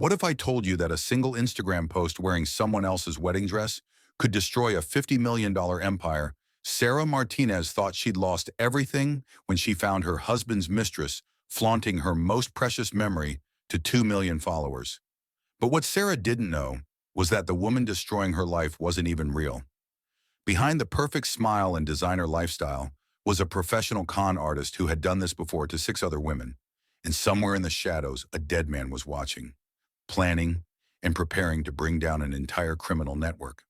What if I told you that a single Instagram post wearing someone else's wedding dress could destroy a $50 million empire? Sarah Martinez thought she'd lost everything when she found her husband's mistress flaunting her most precious memory to 2 million followers. But what Sarah didn't know was that the woman destroying her life wasn't even real. Behind the perfect smile and designer lifestyle was a professional con artist who had done this before to 6 other women. And somewhere in the shadows, a dead man was watching, planning, and preparing to bring down an entire criminal network.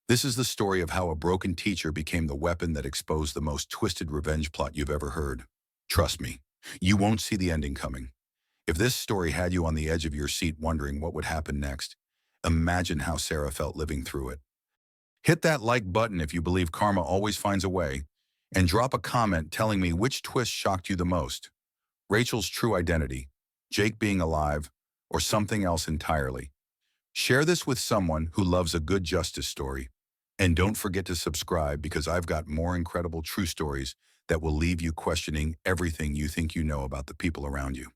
This is the story of how a broken teacher became the weapon that exposed the most twisted revenge plot you've ever heard. Trust me, you won't see the ending coming. If this story had you on the edge of your seat wondering what would happen next, imagine how Sarah felt living through it. Hit that like button if you believe karma always finds a way, and drop a comment telling me which twist shocked you the most. Rachel's true identity, Jake being alive, or something else entirely. Share this with someone who loves a good justice story. And don't forget to subscribe because I've got more incredible true stories that will leave you questioning everything you think you know about the people around you.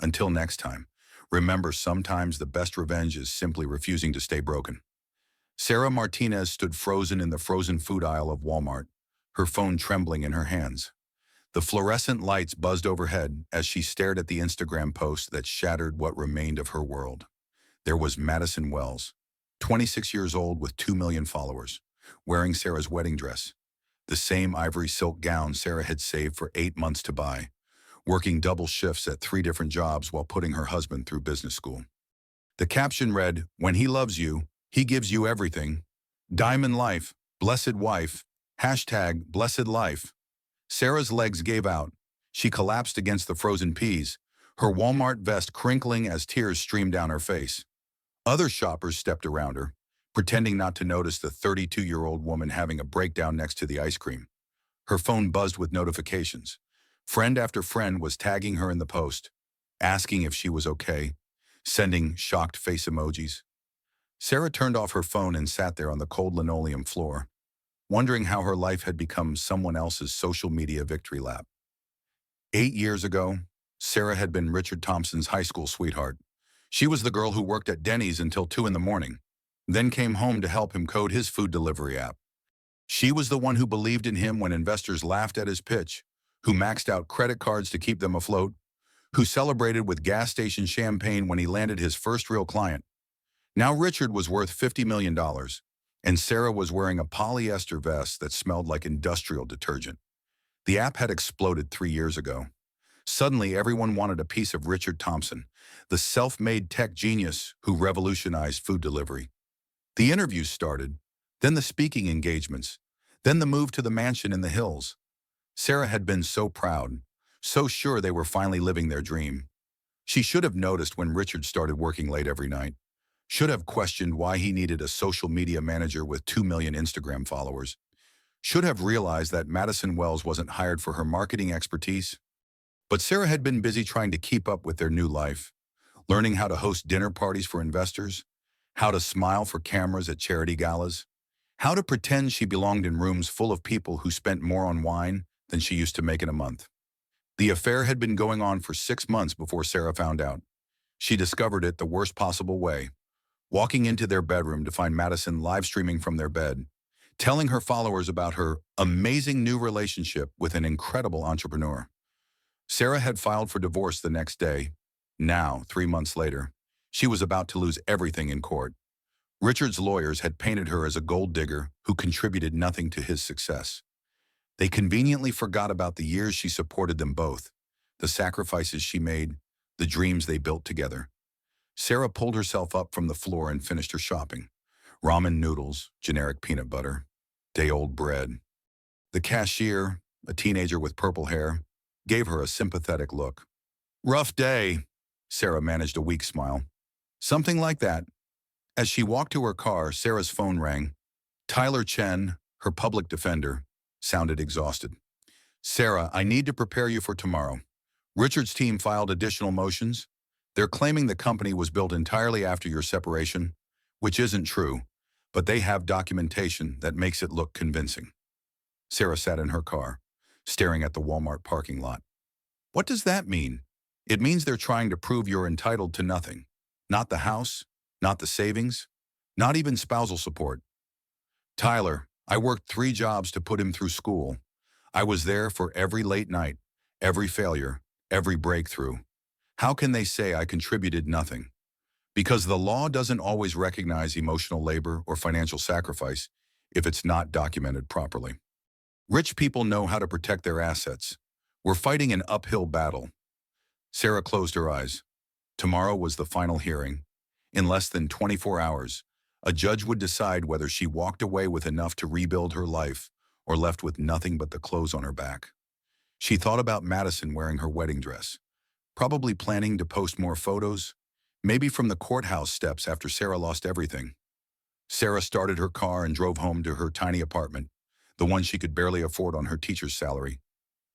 Until next time, remember sometimes the best revenge is simply refusing to stay broken. Sarah Martinez stood frozen in the frozen food aisle of Walmart, her phone trembling in her hands. The fluorescent lights buzzed overhead as she stared at the Instagram post that shattered what remained of her world. There was Madison Wells, 26 years old with 2 million followers, wearing Sarah's wedding dress, the same ivory silk gown Sarah had saved for 8 months to buy, working double shifts at 3 different jobs while putting her husband through business school. The caption read, "When he loves you, he gives you everything. Diamond life, blessed wife, hashtag blessed life." Sarah's legs gave out. She collapsed against the frozen peas, her Walmart vest crinkling as tears streamed down her face. Other shoppers stepped around her, pretending not to notice the 32-year-old woman having a breakdown next to the ice cream. Her phone buzzed with notifications. Friend after friend was tagging her in the post, asking if she was okay, sending shocked face emojis. Sarah turned off her phone and sat there on the cold linoleum floor, wondering how her life had become someone else's social media victory lap. 8 years ago, Sarah had been Richard Thompson's high school sweetheart. She was the girl who worked at Denny's until 2 in the morning, then came home to help him code his food delivery app. She was the one who believed in him when investors laughed at his pitch, who maxed out credit cards to keep them afloat, who celebrated with gas station champagne when he landed his first real client. Now Richard was worth $50 million, and Sarah was wearing a polyester vest that smelled like industrial detergent. The app had exploded 3 years ago. Suddenly, everyone wanted a piece of Richard Thompson, the self-made tech genius who revolutionized food delivery. The interviews started, then the speaking engagements, then the move to the mansion in the hills. Sarah had been so proud, so sure they were finally living their dream. She should have noticed when Richard started working late every night, should have questioned why he needed a social media manager with 2 million Instagram followers, should have realized that Madison Wells wasn't hired for her marketing expertise. But Sarah had been busy trying to keep up with their new life, learning how to host dinner parties for investors, how to smile for cameras at charity galas, how to pretend she belonged in rooms full of people who spent more on wine than she used to make in a month. The affair had been going on for 6 months before Sarah found out. She discovered it the worst possible way, walking into their bedroom to find Madison live streaming from their bed, telling her followers about her amazing new relationship with an incredible entrepreneur. Sarah had filed for divorce the next day. Now, 3 months later, she was about to lose everything in court. Richard's lawyers had painted her as a gold digger who contributed nothing to his success. They conveniently forgot about the years she supported them both, the sacrifices she made, the dreams they built together. Sarah pulled herself up from the floor and finished her shopping. Ramen noodles, generic peanut butter, day-old bread. The cashier, a teenager with purple hair, gave her a sympathetic look. "Rough day," Sarah managed a weak smile. "Something like that." As she walked to her car, Sarah's phone rang. Tyler Chen, her public defender, sounded exhausted. "Sarah, I need to prepare you for tomorrow. Richard's team filed additional motions. They're claiming the company was built entirely after your separation, which isn't true, but they have documentation that makes it look convincing." Sarah sat in her car, staring at the Walmart parking lot. "What does that mean?" "It means they're trying to prove you're entitled to nothing. Not the house, not the savings, not even spousal support. Tyler, I worked 3 jobs to put him through school. I was there for every late night, every failure, every breakthrough. How can they say I contributed nothing? Because the law doesn't always recognize emotional labor or financial sacrifice if it's not documented properly. Rich people know how to protect their assets. We're fighting an uphill battle. Sarah closed her eyes. Tomorrow was the final hearing. In less than 24 hours, a judge would decide whether she walked away with enough to rebuild her life or left with nothing but the clothes on her back. She thought about Madison wearing her wedding dress, probably planning to post more photos, maybe from the courthouse steps after Sarah lost everything. Sarah started her car and drove home to her tiny apartment, the one she could barely afford on her teacher's salary.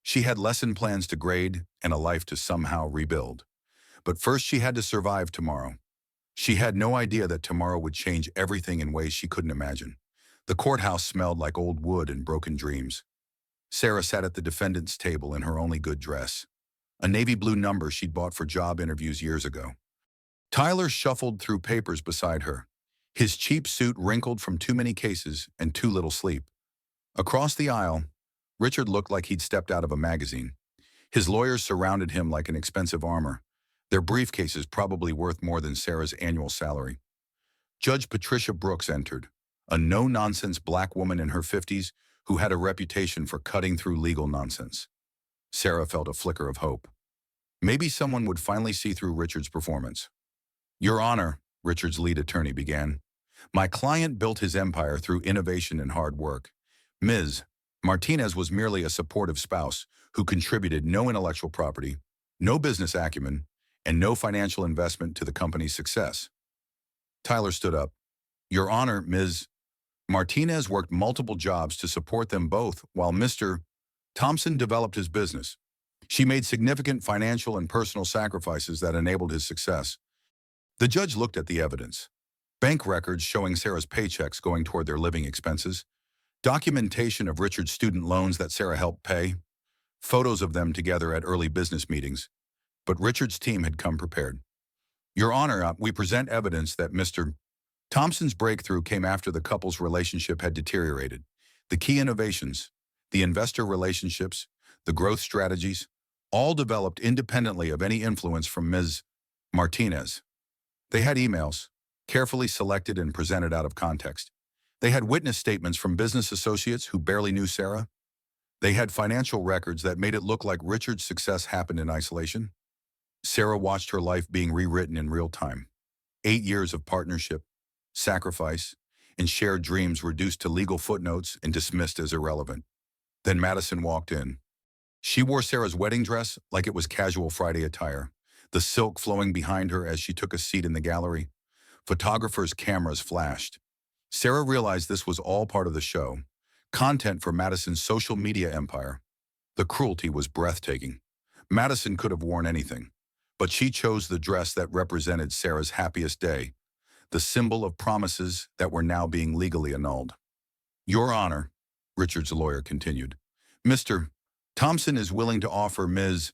She had lesson plans to grade and a life to somehow rebuild. But first she had to survive tomorrow. She had no idea that tomorrow would change everything in ways she couldn't imagine. The courthouse smelled like old wood and broken dreams. Sarah sat at the defendant's table in her only good dress, a navy blue number she'd bought for job interviews years ago. Tyler shuffled through papers beside her, his cheap suit wrinkled from too many cases and too little sleep. Across the aisle, Richard looked like he'd stepped out of a magazine. His lawyers surrounded him like an expensive armor, their briefcases probably worth more than Sarah's annual salary. Judge Patricia Brooks entered, a no-nonsense black woman in her 50s who had a reputation for cutting through legal nonsense. Sarah felt a flicker of hope. Maybe someone would finally see through Richard's performance. "Your Honor," Richard's lead attorney began, "my client built his empire through innovation and hard work. Ms. Martinez was merely a supportive spouse who contributed no intellectual property, no business acumen, and no financial investment to the company's success." Tyler stood up. "Your Honor, Ms. Martinez worked multiple jobs to support them both while Mr. Thompson developed his business. She made significant financial and personal sacrifices that enabled his success." The judge looked at the evidence. Bank records showing Sarah's paychecks going toward their living expenses, documentation of Richard's student loans that Sarah helped pay, photos of them together at early business meetings. But Richard's team had come prepared. "Your Honor, we present evidence that Mr. Thompson's breakthrough came after the couple's relationship had deteriorated. The key innovations, the investor relationships, the growth strategies, all developed independently of any influence from Ms. Martinez. They had emails, carefully selected and presented out of context. They had witness statements from business associates who barely knew Sarah. They had financial records that made it look like Richard's success happened in isolation. Sarah watched her life being rewritten in real time. 8 years of partnership, sacrifice, and shared dreams reduced to legal footnotes and dismissed as irrelevant. Then Madison walked in. She wore Sarah's wedding dress like it was casual Friday attire, the silk flowing behind her as she took a seat in the gallery. Photographers' cameras flashed. Sarah realized this was all part of the show, content for Madison's social media empire. The cruelty was breathtaking. Madison could have worn anything, but she chose the dress that represented Sarah's happiest day, the symbol of promises that were now being legally annulled. "Your Honor," Richard's lawyer continued, "Mr. Thompson is willing to offer Ms.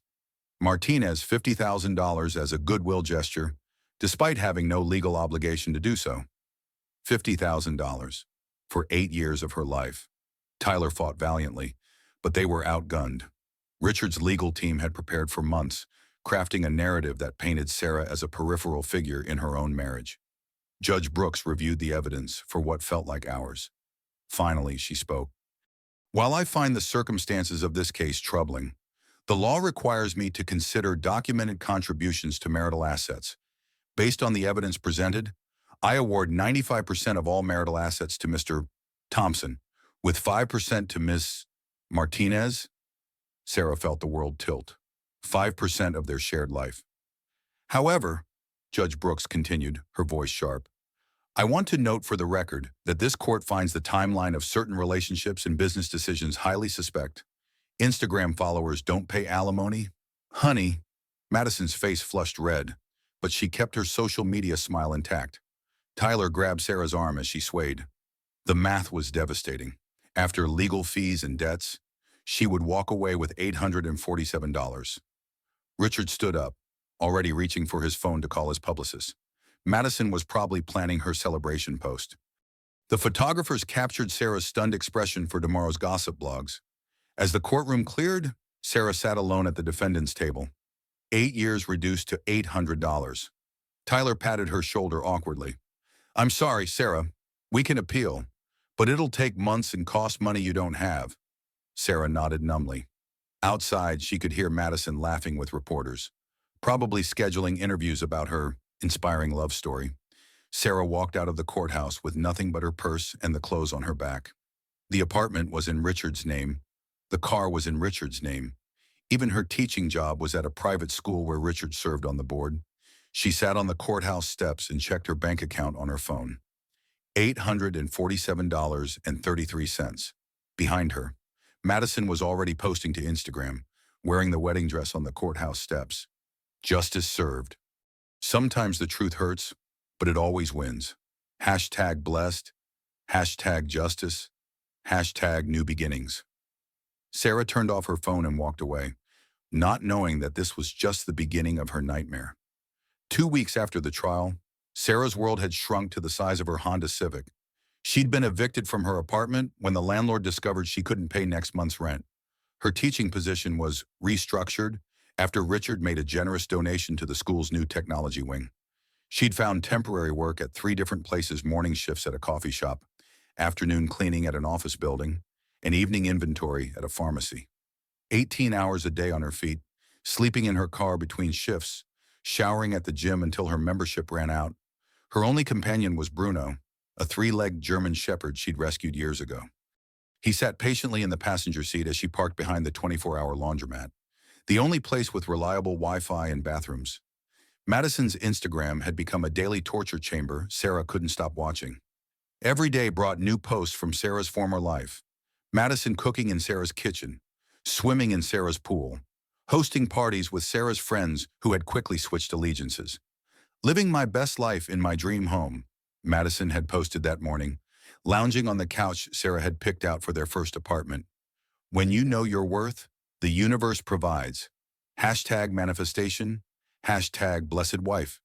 Martinez $50,000 as a goodwill gesture, despite having no legal obligation to do so." $50,000 for 8 years of her life. Tyler fought valiantly, but they were outgunned. Richard's legal team had prepared for months, crafting a narrative that painted Sarah as a peripheral figure in her own marriage. Judge Brooks reviewed the evidence for what felt like hours. Finally, she spoke. "While I find the circumstances of this case troubling, the law requires me to consider documented contributions to marital assets. Based on the evidence presented, I award 95% of all marital assets to Mr. Thompson, with 5% to Ms. Martinez." Sarah felt the world tilt. 5% of their shared life. "However," Judge Brooks continued, her voice sharp, "I want to note for the record that this court finds the timeline of certain relationships and business decisions highly suspect. Instagram followers don't pay alimony." "Honey," Madison's face flushed red, but she kept her social media smile intact. Tyler grabbed Sarah's arm as she swayed. The math was devastating. After legal fees and debts, she would walk away with $847. Richard stood up, already reaching for his phone to call his publicist. Madison was probably planning her celebration post. The photographers captured Sarah's stunned expression for tomorrow's gossip blogs. As the courtroom cleared, Sarah sat alone at the defendant's table. 8 years reduced to $800. Tyler patted her shoulder awkwardly. I'm sorry, Sarah. We can appeal, but it'll take months and cost money you don't have. Sarah nodded numbly. Outside, she could hear Madison laughing with reporters, probably scheduling interviews about her inspiring love story. Sarah walked out of the courthouse with nothing but her purse and the clothes on her back. The apartment was in Richard's name. The car was in Richard's name. Even her teaching job was at a private school where Richard served on the board. She sat on the courthouse steps and checked her bank account on her phone. $847.33. Behind her, Madison was already posting to Instagram, wearing the wedding dress on the courthouse steps. Justice served. Sometimes the truth hurts, but it always wins. Hashtag blessed. Hashtag justice. Hashtag new beginnings. Sarah turned off her phone and walked away, not knowing that this was just the beginning of her nightmare. 2 weeks after the trial, Sarah's world had shrunk to the size of her Honda Civic. She'd been evicted from her apartment when the landlord discovered she couldn't pay next month's rent. Her teaching position was restructured after Richard made a generous donation to the school's new technology wing. She'd found temporary work at 3 different places: morning shifts at a coffee shop, afternoon cleaning at an office building, and evening inventory at a pharmacy. 18 hours a day on her feet, sleeping in her car between shifts, showering at the gym until her membership ran out. Her only companion was Bruno, a 3-legged German shepherd she'd rescued years ago. He sat patiently in the passenger seat as she parked behind the 24-hour laundromat, the only place with reliable Wi-Fi and bathrooms. Madison's Instagram had become a daily torture chamber Sarah couldn't stop watching. Every day brought new posts from Sarah's former life. Madison cooking in Sarah's kitchen, swimming in Sarah's pool, hosting parties with Sarah's friends who had quickly switched allegiances. Living my best life in my dream home, Madison had posted that morning, lounging on the couch Sarah had picked out for their first apartment. When you know your worth, the universe provides. Hashtag manifestation. Hashtag blessed wife.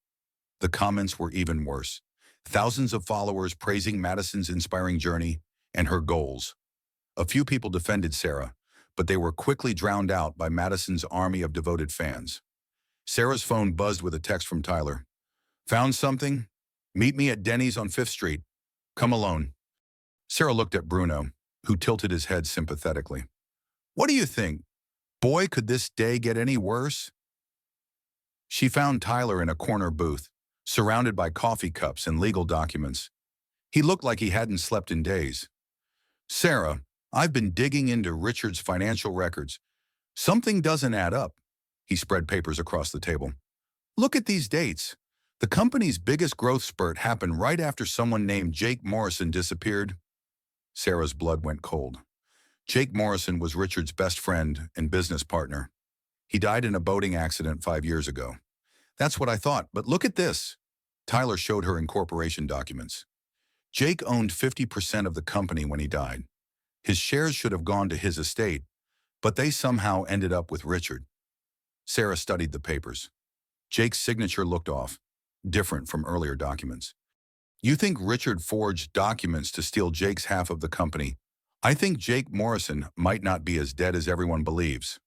The comments were even worse. Thousands of followers praising Madison's inspiring journey and her goals. A few people defended Sarah, but they were quickly drowned out by Madison's army of devoted fans. Sarah's phone buzzed with a text from Tyler. Found something? Meet me at Denny's on 5th Street. Come alone. Sarah looked at Bruno, who tilted his head sympathetically. What do you think? Boy, could this day get any worse? She found Tyler in a corner booth, surrounded by coffee cups and legal documents. He looked like he hadn't slept in days. Sarah, I've been digging into Richard's financial records. Something doesn't add up. He spread papers across the table. Look at these dates. The company's biggest growth spurt happened right after someone named Jake Morrison disappeared. Sarah's blood went cold. Jake Morrison was Richard's best friend and business partner. He died in a boating accident 5 years ago. That's what I thought, but look at this. Tyler showed her incorporation documents. Jake owned 50% of the company when he died. His shares should have gone to his estate, but they somehow ended up with Richard. Sarah studied the papers. Jake's signature looked off, different from earlier documents. You think Richard forged documents to steal Jake's half of the company? I think Jake Morrison might not be as dead as everyone believes.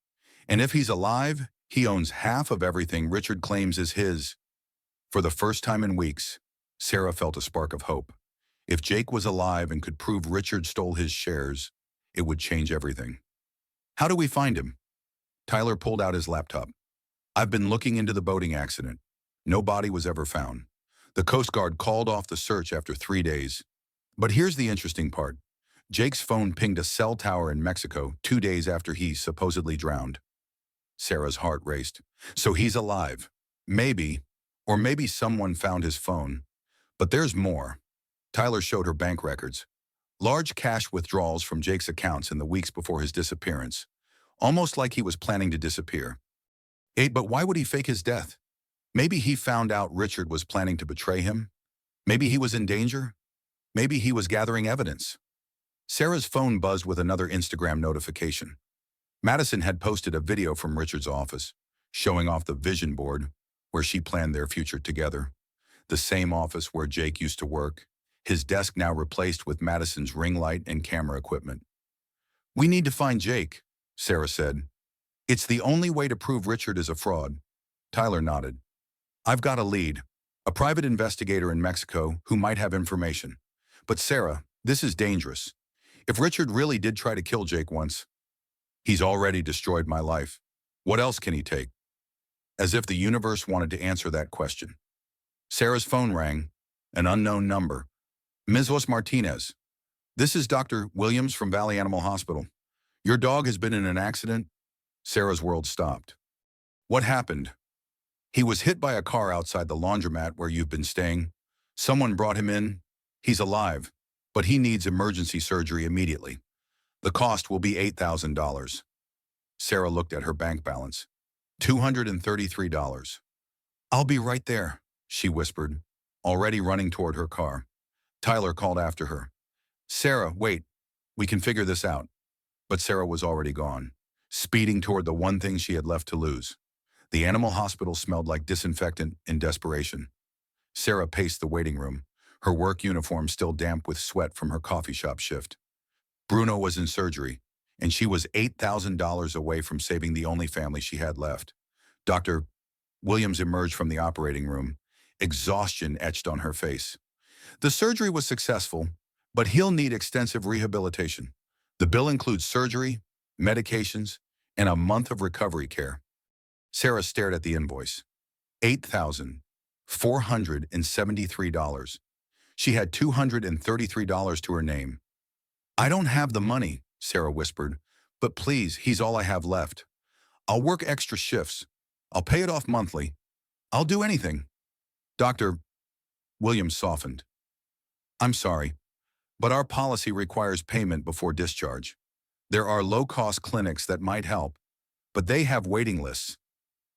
And if he's alive, he owns half of everything Richard claims is his. For the first time in weeks, Sarah felt a spark of hope. If Jake was alive and could prove Richard stole his shares, it would change everything. How do we find him? Tyler pulled out his laptop. I've been looking into the boating accident. No body was ever found. The Coast Guard called off the search after 3 days. But here's the interesting part. Jake's phone pinged a cell tower in Mexico 2 days after he supposedly drowned. Sarah's heart raced. So he's alive. Maybe, or maybe someone found his phone. But there's more. Tyler showed her bank records. Large cash withdrawals from Jake's accounts in the weeks before his disappearance. Almost like he was planning to disappear. But why would he fake his death? Maybe he found out Richard was planning to betray him. Maybe he was in danger. Maybe he was gathering evidence. Sarah's phone buzzed with another Instagram notification. Madison had posted a video from Richard's office, showing off the vision board where she planned their future together. the same office where Jake used to work, his desk now replaced with Madison's ring light and camera equipment. "We need to find Jake," Sarah said. "It's the only way to prove Richard is a fraud." Tyler nodded. "I've got a lead, a private investigator in Mexico who might have information. But Sarah, this is dangerous. If Richard really did try to kill Jake once, he's already destroyed my life. What else can he take?" As if the universe wanted to answer that question. Sarah's phone rang, an unknown number. "Mistress Martinez. This is Dr. Williams from Valley Animal Hospital. Your dog has been in an accident." Sarah's world stopped. "What happened?" "He was hit by a car outside the laundromat where you've been staying. Someone brought him in. He's alive, but he needs emergency surgery immediately. The cost will be $8,000. Sarah looked at her bank balance. $233. "I'll be right there," she whispered, already running toward her car. Tyler called after her. "Sarah, wait. We can figure this out." But Sarah was already gone, speeding toward the one thing she had left to lose. The animal hospital smelled like disinfectant in desperation. Sarah paced the waiting room, her work uniform still damp with sweat from her coffee shop shift. Bruno was in surgery, and she was $8,000 away from saving the only family she had left. Dr. Williams emerged from the operating room, exhaustion etched on her face. "The surgery was successful, but he'll need extensive rehabilitation. The bill includes surgery, medications, and a month of recovery care." Sarah stared at the invoice. $8,473. She had $233 to her name. "I don't have the money," Sarah whispered, "but please, he's all I have left. I'll work extra shifts. I'll pay it off monthly. I'll do anything." Dr. Williams softened. "I'm sorry, but our policy requires payment before discharge. There are low-cost clinics that might help, but they have waiting lists."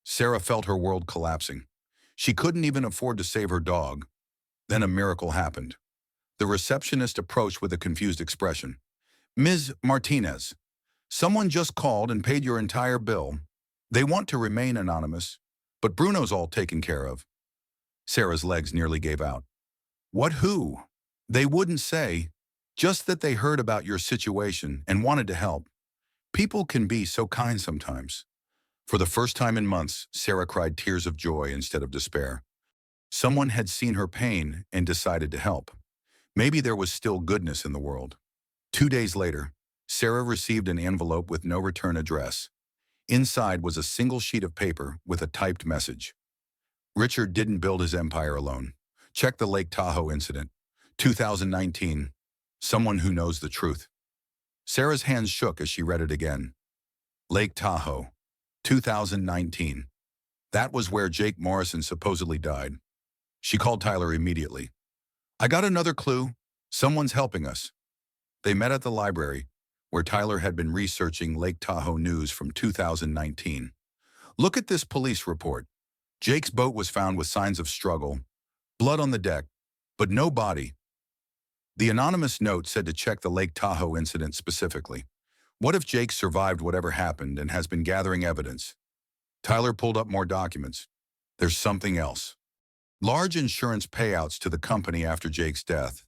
Sarah felt her world collapsing. She couldn't even afford to save her dog. Then a miracle happened. The receptionist approached with a confused expression. "Ms. Martinez, someone just called and paid your entire bill. They want to remain anonymous, but Bruno's all taken care of." Sarah's legs nearly gave out. "What, who?" "They wouldn't say, just that they heard about your situation and wanted to help. People can be so kind sometimes." For the first time in months, Sarah cried tears of joy instead of despair. Someone had seen her pain and decided to help. Maybe there was still goodness in the world. 2 days later, Sarah received an envelope with no return address. Inside was a single sheet of paper with a typed message. "Richard didn't build his empire alone. Check the Lake Tahoe incident. 2019. Someone who knows the truth." Sarah's hands shook as she read it again. Lake Tahoe, 2019. That was where Jake Morrison supposedly died. She called Tyler immediately. "I got another clue. Someone's helping us." They met at the library, where Tyler had been researching Lake Tahoe news from 2019. "Look at this police report. Jake's boat was found with signs of struggle, blood on the deck, but no body." The anonymous note said to check the Lake Tahoe incident specifically. What if Jake survived whatever happened and has been gathering evidence? Tyler pulled up more documents. There's something else. Large insurance payouts to the company after Jake's death.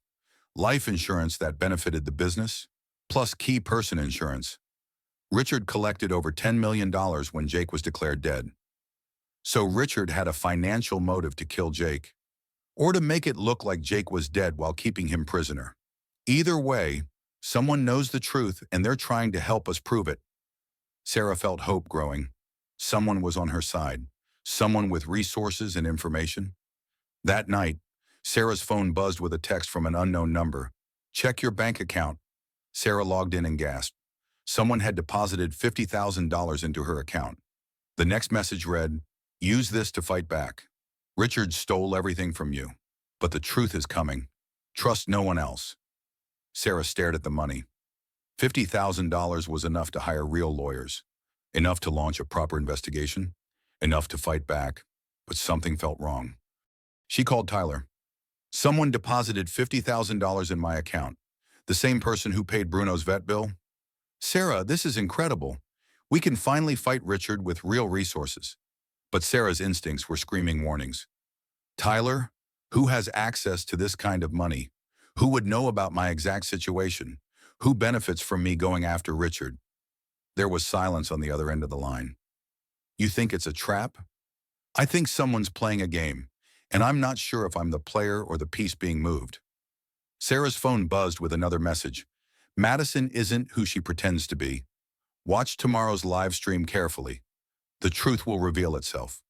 Life insurance that benefited the business, plus key person insurance. Richard collected over $10 million when Jake was declared dead. So Richard had a financial motive to kill Jake, or to make it look like Jake was dead while keeping him prisoner. Either way, someone knows the truth and they're trying to help us prove it. Sarah felt hope growing. Someone was on her side, someone with resources and information. That night, Sarah's phone buzzed with a text from an unknown number. "Check your bank account." Sarah logged in and gasped. Someone had deposited $50,000 into her account. The next message read, "Use this to fight back. Richard stole everything from you, but the truth is coming. Trust no one else." Sarah stared at the money. $50,000 was enough to hire real lawyers, enough to launch a proper investigation, enough to fight back, but something felt wrong. She called Tyler. "Someone deposited $50,000 in my account. The same person who paid Bruno's vet bill." "Sarah, this is incredible. We can finally fight Richard with real resources." But Sarah's instincts were screaming warnings. "Tyler, Who has access to this kind of money? Who would know about my exact situation? Who benefits from me going after Richard? There was silence on the other end of the line. You think it's a trap? I think someone's playing a game, and I'm not sure if I'm the player or the piece being moved. Sarah's phone buzzed with another message. Madison isn't who she pretends to be. Watch tomorrow's live stream carefully. The truth will reveal itself.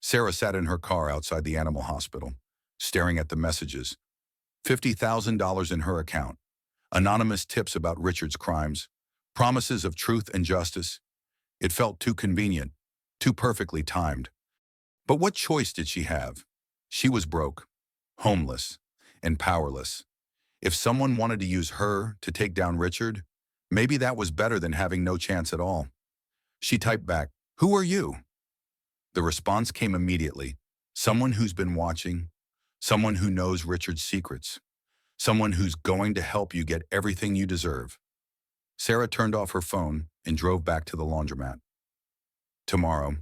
Sarah sat in her car outside the animal hospital, staring at the messages. $50,000 in her account. Anonymous tips about Richard's crimes. Promises of truth and justice. It felt too convenient, too perfectly timed. But what choice did she have? She was broke, homeless, and powerless. If someone wanted to use her to take down Richard, maybe that was better than having no chance at all. She typed back, "Who are you?" The response came immediately. Someone who's been watching, someone who knows Richard's secrets, someone who's going to help you get everything you deserve. Sarah turned off her phone and drove back to the laundromat. Tomorrow,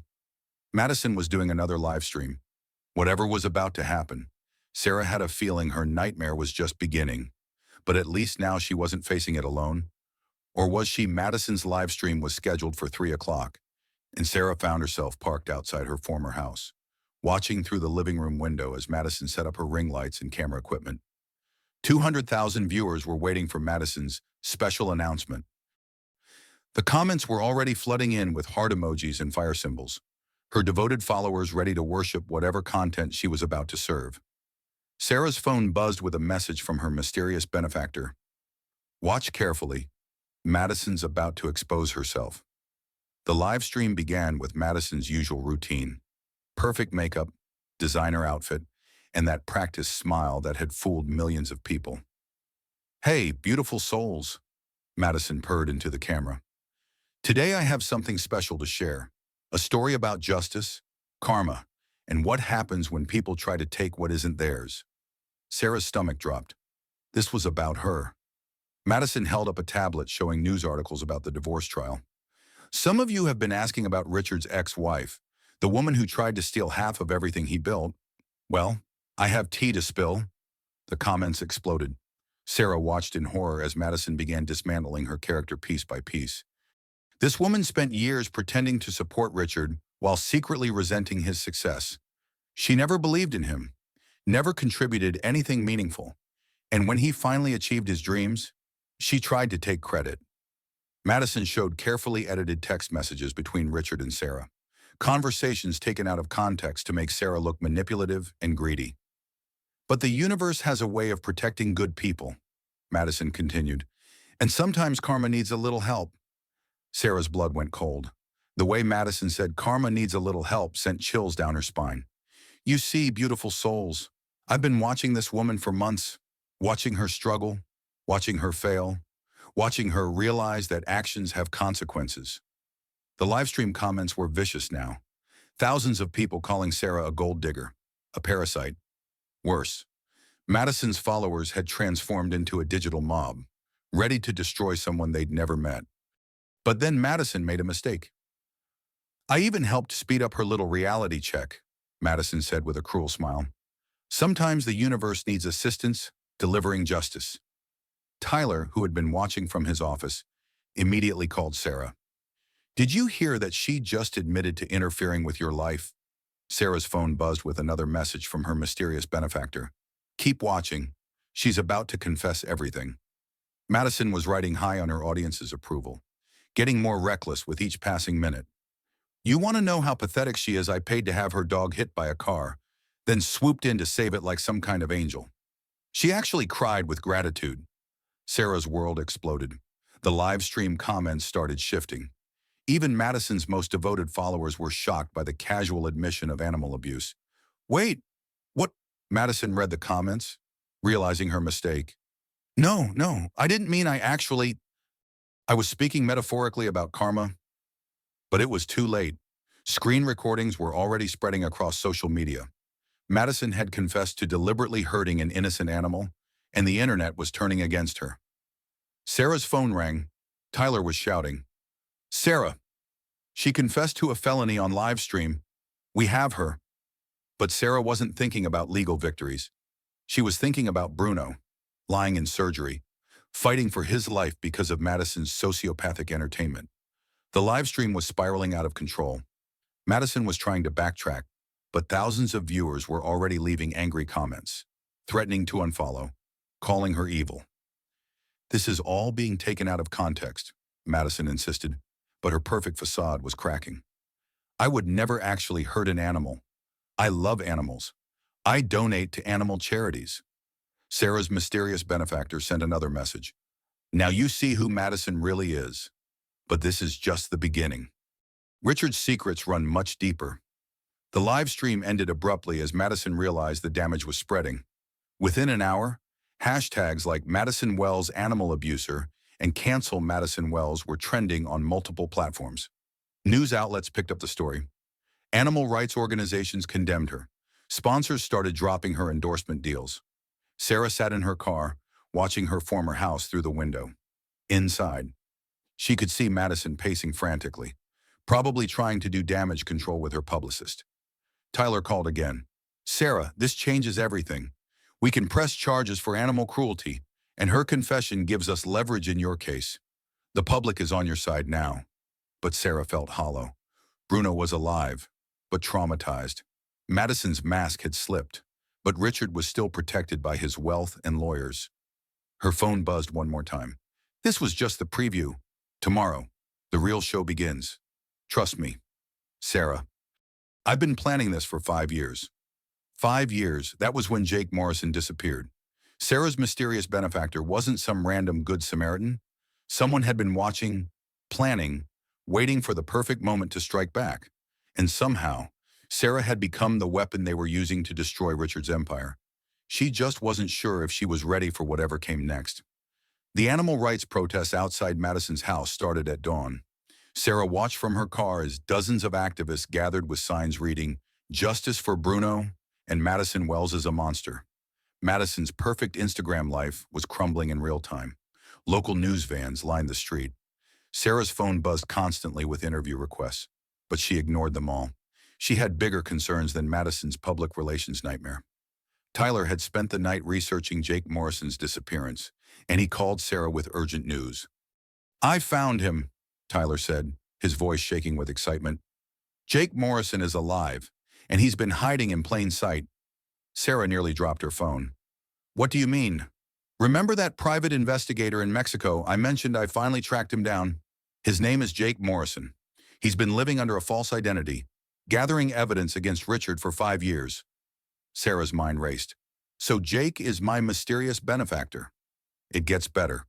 Madison was doing another live stream. Whatever was about to happen, Sarah had a feeling her nightmare was just beginning. But at least now she wasn't facing it alone. Or was she? Madison's live stream was scheduled for 3 o'clock, and Sarah found herself parked outside her former house, watching through the living room window as Madison set up her ring lights and camera equipment. 200,000 viewers were waiting for Madison's special announcement. The comments were already flooding in with heart emojis and fire symbols, her devoted followers ready to worship whatever content she was about to serve. Sarah's phone buzzed with a message from her mysterious benefactor. Watch carefully. Madison's about to expose herself. The live stream began with Madison's usual routine. Perfect makeup, designer outfit, and that practiced smile that had fooled millions of people. "Hey, beautiful souls," Madison purred into the camera. "Today I have something special to share. A story about justice, karma, and what happens when people try to take what isn't theirs." Sarah's stomach dropped. This was about her. Madison held up a tablet showing news articles about the divorce trial. "Some of you have been asking about Richard's ex-wife, the woman who tried to steal half of everything he built. Well, I have tea to spill." The comments exploded. Sarah watched in horror as Madison began dismantling her character piece by piece. This woman spent years pretending to support Richard while secretly resenting his success. She never believed in him, never contributed anything meaningful, and when he finally achieved his dreams, she tried to take credit. Madison showed carefully edited text messages between Richard and Sarah, conversations taken out of context to make Sarah look manipulative and greedy. "But the universe has a way of protecting good people," Madison continued, "and sometimes karma needs a little help." Sarah's blood went cold. The way Madison said karma needs a little help sent chills down her spine. "You see, beautiful souls, I've been watching this woman for months, watching her struggle, watching her fail, watching her realize that actions have consequences." The livestream comments were vicious now. Thousands of people calling Sarah a gold digger, a parasite. Worse, Madison's followers had transformed into a digital mob, ready to destroy someone they'd never met. But then Madison made a mistake. "I even helped speed up her little reality check," Madison said with a cruel smile. "Sometimes the universe needs assistance delivering justice." Tyler, who had been watching from his office, immediately called Sarah. "Did you hear that she just admitted to interfering with your life?" Sarah's phone buzzed with another message from her mysterious benefactor. "Keep watching. She's about to confess everything." Madison was riding high on her audience's approval, getting more reckless with each passing minute. "You want to know how pathetic she is? I paid to have her dog hit by a car, then swooped in to save it like some kind of angel. She actually cried with gratitude." Sarah's world exploded. The live stream comments started shifting. Even Madison's most devoted followers were shocked by the casual admission of animal abuse. "Wait, what?" Madison read the comments, realizing her mistake. No, I didn't mean I was speaking metaphorically about karma." But it was too late. Screen recordings were already spreading across social media. Madison had confessed to deliberately hurting an innocent animal, and the internet was turning against her. Sarah's phone rang. Tyler was shouting, "Sarah, she confessed to a felony on live stream. We have her." But Sarah wasn't thinking about legal victories. She was thinking about Bruno, lying in surgery, fighting for his life because of Madison's sociopathic entertainment. The live stream was spiraling out of control. Madison was trying to backtrack, but thousands of viewers were already leaving angry comments, threatening to unfollow, calling her evil. This is all being taken out of context, Madison insisted, but her perfect facade was cracking. I would never actually hurt an animal. I love animals. I donate to animal charities. Sarah's mysterious benefactor sent another message. Now you see who Madison really is. But this is just the beginning. Richard's secrets run much deeper. The live stream ended abruptly as Madison realized the damage was spreading. Within an hour, hashtags like Madison Wells Animal Abuser and Cancel Madison Wells were trending on multiple platforms. News outlets picked up the story. Animal rights organizations condemned her. Sponsors started dropping her endorsement deals. Sarah sat in her car, watching her former house through the window. Inside, she could see Madison pacing frantically, probably trying to do damage control with her publicist. Tyler called again. Sarah, this changes everything. We can press charges for animal cruelty, and her confession gives us leverage in your case. The public is on your side now. But Sarah felt hollow. Bruno was alive, but traumatized. Madison's mask had slipped, but Richard was still protected by his wealth and lawyers. Her phone buzzed one more time. This was just the preview. Tomorrow, the real show begins. Trust me, Sarah. I've been planning this for 5 years. 5 years, that was when Jake Morrison disappeared. Sarah's mysterious benefactor wasn't some random good Samaritan. Someone had been watching, planning, waiting for the perfect moment to strike back. And somehow, Sarah had become the weapon they were using to destroy Richard's empire. She just wasn't sure if she was ready for whatever came next. The animal rights protests outside Madison's house started at dawn. Sarah watched from her car as dozens of activists gathered with signs reading, "Justice for Bruno," and "Madison Wells is a monster." Madison's perfect Instagram life was crumbling in real time. Local news vans lined the street. Sarah's phone buzzed constantly with interview requests, but she ignored them all. She had bigger concerns than Madison's public relations nightmare. Tyler had spent the night researching Jake Morrison's disappearance, and he called Sarah with urgent news. "I found him," Tyler said, his voice shaking with excitement. "Jake Morrison is alive, and he's been hiding in plain sight." Sarah nearly dropped her phone. "What do you mean?" "Remember that private investigator in Mexico I mentioned? I finally tracked him down. His name is Jake Morrison. He's been living under a false identity, gathering evidence against Richard for 5 years. Sarah's mind raced. "So Jake is my mysterious benefactor." It gets better.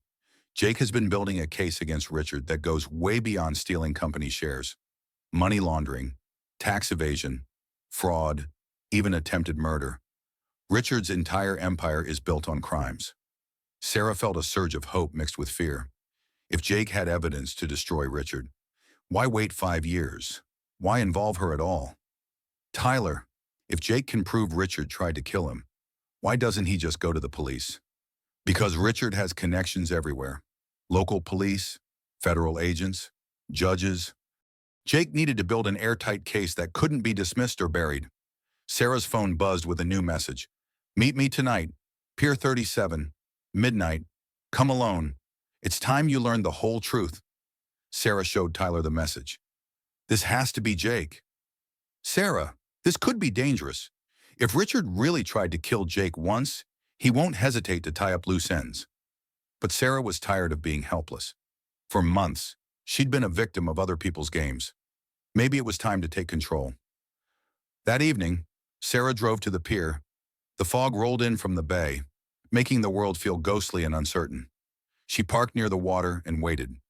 Jake has been building a case against Richard that goes way beyond stealing company shares. Money laundering, tax evasion, fraud, even attempted murder. Richard's entire empire is built on crimes. Sarah felt a surge of hope mixed with fear. If Jake had evidence to destroy Richard, why wait 5 years? Why involve her at all? Tyler, if Jake can prove Richard tried to kill him, why doesn't he just go to the police? Because Richard has connections everywhere. Local police, federal agents, judges. Jake needed to build an airtight case that couldn't be dismissed or buried. Sarah's phone buzzed with a new message. "Meet me tonight, Pier 37, midnight. Come alone. It's time you learned the whole truth." Sarah showed Tyler the message. "This has to be Jake." "Sarah, this could be dangerous. If Richard really tried to kill Jake once, he won't hesitate to tie up loose ends." But Sarah was tired of being helpless. For months, she'd been a victim of other people's games. Maybe it was time to take control. That evening, Sarah drove to the pier. The fog rolled in from the bay, making the world feel ghostly and uncertain. She parked near the water and waited.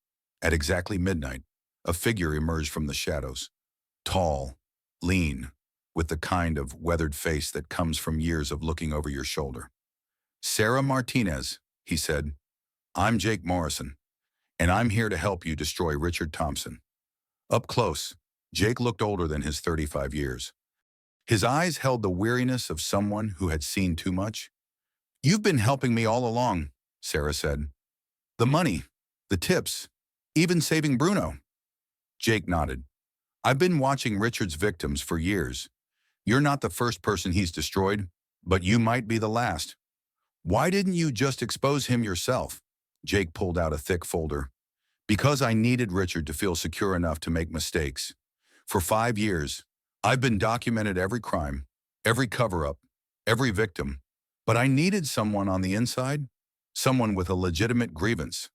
At exactly midnight, a figure emerged from the shadows. Tall, lean, with the kind of weathered face that comes from years of looking over your shoulder. "Sarah Martinez," he said. "I'm Jake Morrison, and I'm here to help you destroy Richard Thompson." Up close, Jake looked older than his 35 years. His eyes held the weariness of someone who had seen too much. "You've been helping me all along," Sarah said. "The money, the tips, even saving Bruno." Jake nodded. "I've been watching Richard's victims for years. You're not the first person he's destroyed, but you might be the last. Why didn't you just expose him yourself? Jake pulled out a thick folder. Because I needed Richard to feel secure enough to make mistakes. For 5 years, I've been documented every crime, every cover-up, every victim. But I needed someone on the inside, someone with a legitimate grievance.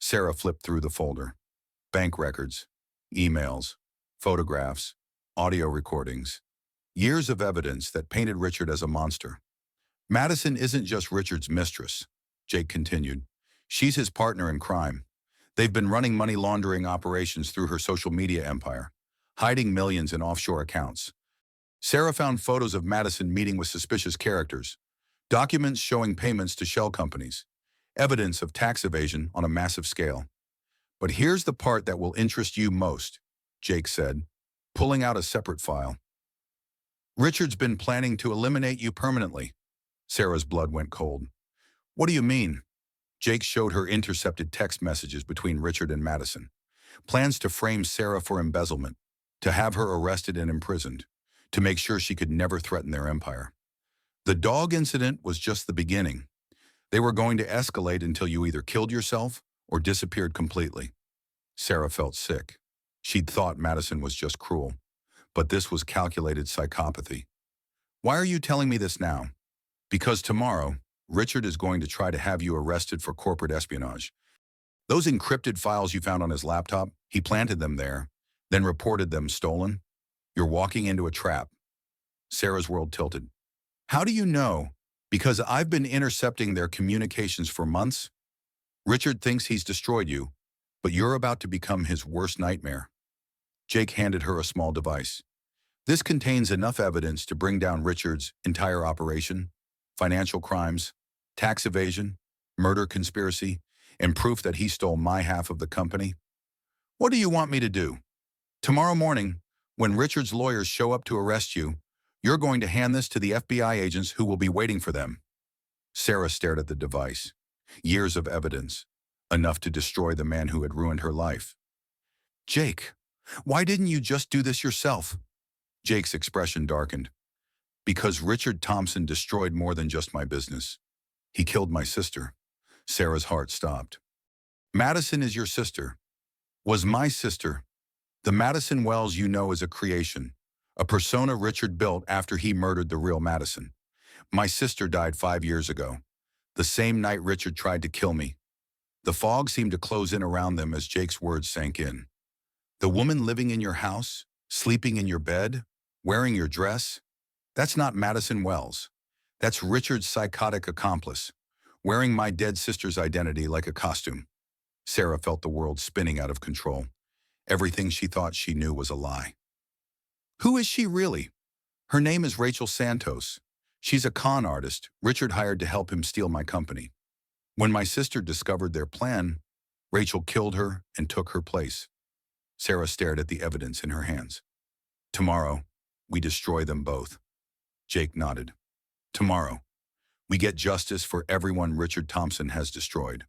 Sarah flipped through the folder. Bank records, emails, photographs, audio recordings. Years of evidence that painted Richard as a monster. Madison isn't just Richard's mistress, Jake continued. She's his partner in crime. They've been running money laundering operations through her social media empire, hiding millions in offshore accounts. Sarah found photos of Madison meeting with suspicious characters, documents showing payments to shell companies, evidence of tax evasion on a massive scale. But here's the part that will interest you most, Jake said, pulling out a separate file. Richard's been planning to eliminate you permanently. Sarah's blood went cold. What do you mean? Jake showed her intercepted text messages between Richard and Madison. Plans to frame Sarah for embezzlement, to have her arrested and imprisoned, to make sure she could never threaten their empire. The dog incident was just the beginning. They were going to escalate until you either killed yourself or disappeared completely. Sarah felt sick. She'd thought Madison was just cruel, but this was calculated psychopathy. Why are you telling me this now? Because tomorrow, Richard is going to try to have you arrested for corporate espionage. Those encrypted files you found on his laptop, he planted them there, then reported them stolen. You're walking into a trap. Sarah's world tilted. How do you know? Because I've been intercepting their communications for months. Richard thinks he's destroyed you, but you're about to become his worst nightmare. Jake handed her a small device. This contains enough evidence to bring down Richard's entire operation, financial crimes, tax evasion, murder conspiracy, and proof that he stole my half of the company. What do you want me to do? Tomorrow morning, when Richard's lawyers show up to arrest you, you're going to hand this to the FBI agents who will be waiting for them. Sarah stared at the device. Years of evidence, enough to destroy the man who had ruined her life. Jake, why didn't you just do this yourself? Jake's expression darkened. Because Richard Thompson destroyed more than just my business. He killed my sister. Sarah's heart stopped. Madison is your sister. Was my sister. The Madison Wells you know is a creation, a persona Richard built after he murdered the real Madison. My sister died 5 years ago, the same night Richard tried to kill me. The fog seemed to close in around them as Jake's words sank in. The woman living in your house, sleeping in your bed, wearing your dress, that's not Madison Wells. That's Richard's psychotic accomplice, wearing my dead sister's identity like a costume. Sarah felt the world spinning out of control. Everything she thought she knew was a lie. Who is she really? Her name is Rachel Santos. She's a con artist Richard hired to help him steal my company. When my sister discovered their plan, Rachel killed her and took her place. Sarah stared at the evidence in her hands. Tomorrow, we destroy them both. Jake nodded. Tomorrow, we get justice for everyone Richard Thompson has destroyed.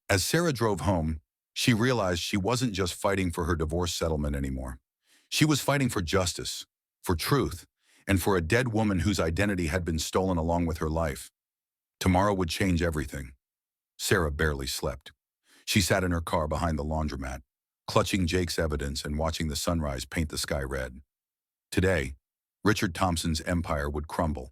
As Sarah drove home, she realized she wasn't just fighting for her divorce settlement anymore. She was fighting for justice, for truth, and for a dead woman whose identity had been stolen along with her life. Tomorrow would change everything. Sarah barely slept. She sat in her car behind the laundromat, clutching Jake's evidence and watching the sunrise paint the sky red. Today, Richard Thompson's empire would crumble.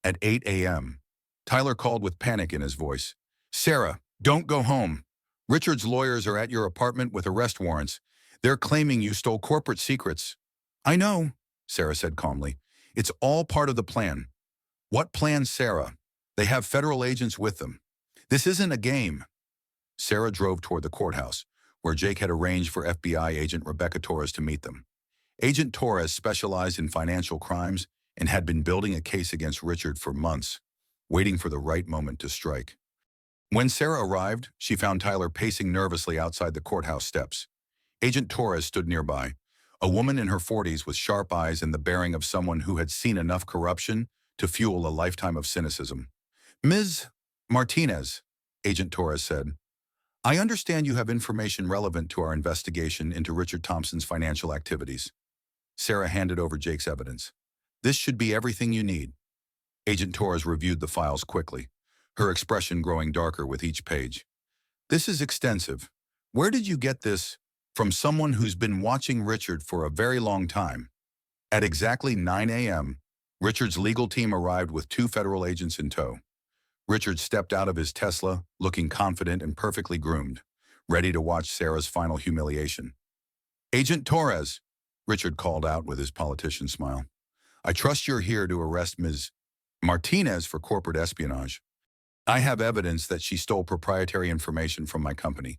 At 8 a.m., Tyler called with panic in his voice. Sarah, don't go home. Richard's lawyers are at your apartment with arrest warrants. They're claiming you stole corporate secrets. I know, Sarah said calmly. It's all part of the plan. What plan, Sarah? They have federal agents with them. This isn't a game. Sarah drove toward the courthouse, where Jake had arranged for FBI agent Rebecca Torres to meet them. Agent Torres specialized in financial crimes and had been building a case against Richard for months, waiting for the right moment to strike. When Sarah arrived, she found Tyler pacing nervously outside the courthouse steps. Agent Torres stood nearby, a woman in her 40s with sharp eyes and the bearing of someone who had seen enough corruption to fuel a lifetime of cynicism. Ms. Martinez, Agent Torres said, I understand you have information relevant to our investigation into Richard Thompson's financial activities. Sarah handed over Jake's evidence. This should be everything you need. Agent Torres reviewed the files quickly, her expression growing darker with each page. This is extensive. Where did you get this? From someone who's been watching Richard for a very long time. At exactly 9 a.m., Richard's legal team arrived with 2 federal agents in tow. Richard stepped out of his Tesla, looking confident and perfectly groomed, ready to watch Sarah's final humiliation. Agent Torres, Richard called out with his politician smile. I trust you're here to arrest Ms. Martinez for corporate espionage. I have evidence that she stole proprietary information from my company.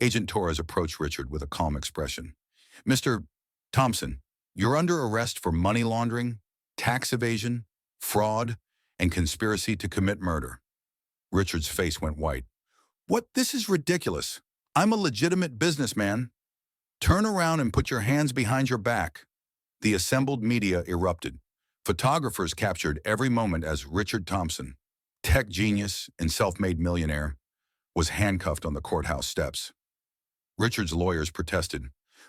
Agent Torres approached Richard with a calm expression. Mr. Thompson, you're under arrest for money laundering, tax evasion, fraud, and conspiracy to commit murder. Richard's face went white. What? This is ridiculous. I'm a legitimate businessman. Turn around and put your hands behind your back. The assembled media erupted. Photographers captured every moment as Richard Thompson, tech genius and self-made millionaire, was handcuffed on the courthouse steps. Richard's lawyers protested,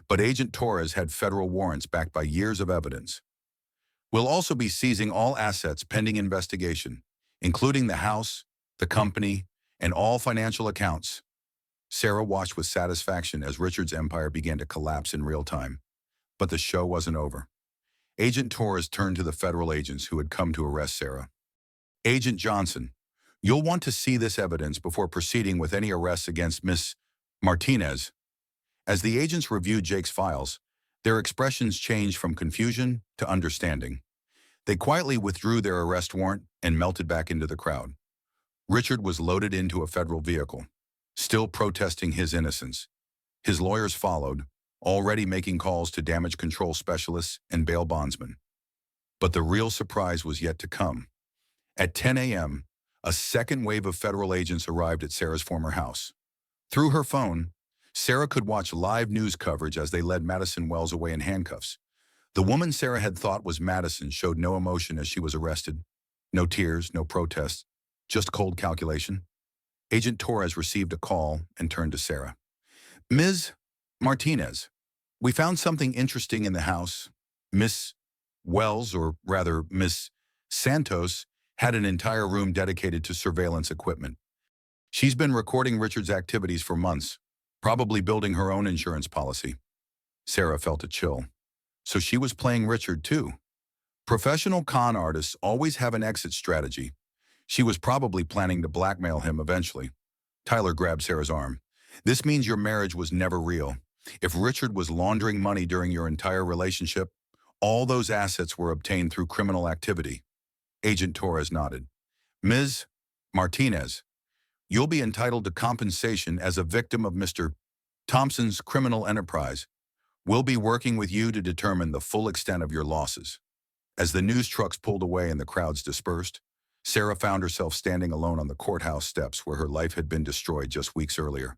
but Agent Torres had federal warrants backed by years of evidence. We'll also be seizing all assets pending investigation, including the house, the company, and all financial accounts. Sarah watched with satisfaction as Richard's empire began to collapse in real time. But the show wasn't over. Agent Torres turned to the federal agents who had come to arrest Sarah. Agent Johnson, you'll want to see this evidence before proceeding with any arrests against Miss Martinez. As the agents reviewed Jake's files, their expressions changed from confusion to understanding. They quietly withdrew their arrest warrant and melted back into the crowd. Richard was loaded into a federal vehicle, still protesting his innocence. His lawyers followed, already making calls to damage control specialists and bail bondsmen. But the real surprise was yet to come. At 10 a.m., a second wave of federal agents arrived at Sarah's former house. Through her phone, Sarah could watch live news coverage as they led Madison Wells away in handcuffs. The woman Sarah had thought was Madison showed no emotion as she was arrested. No tears, no protests, just cold calculation. Agent Torres received a call and turned to Sarah. Ms. Martinez, we found something interesting in the house. Miss Wells, or rather Miss Santos, had an entire room dedicated to surveillance equipment. She's been recording Richard's activities for months, probably building her own insurance policy. Sarah felt a chill. So she was playing Richard too. Professional con artists always have an exit strategy. She was probably planning to blackmail him eventually. Tyler grabbed Sarah's arm. This means your marriage was never real. If Richard was laundering money during your entire relationship, all those assets were obtained through criminal activity. Agent Torres nodded. Ms. Martinez, you'll be entitled to compensation as a victim of Mr. Thompson's criminal enterprise. We'll be working with you to determine the full extent of your losses. As the news trucks pulled away and the crowds dispersed, Sarah found herself standing alone on the courthouse steps where her life had been destroyed just weeks earlier.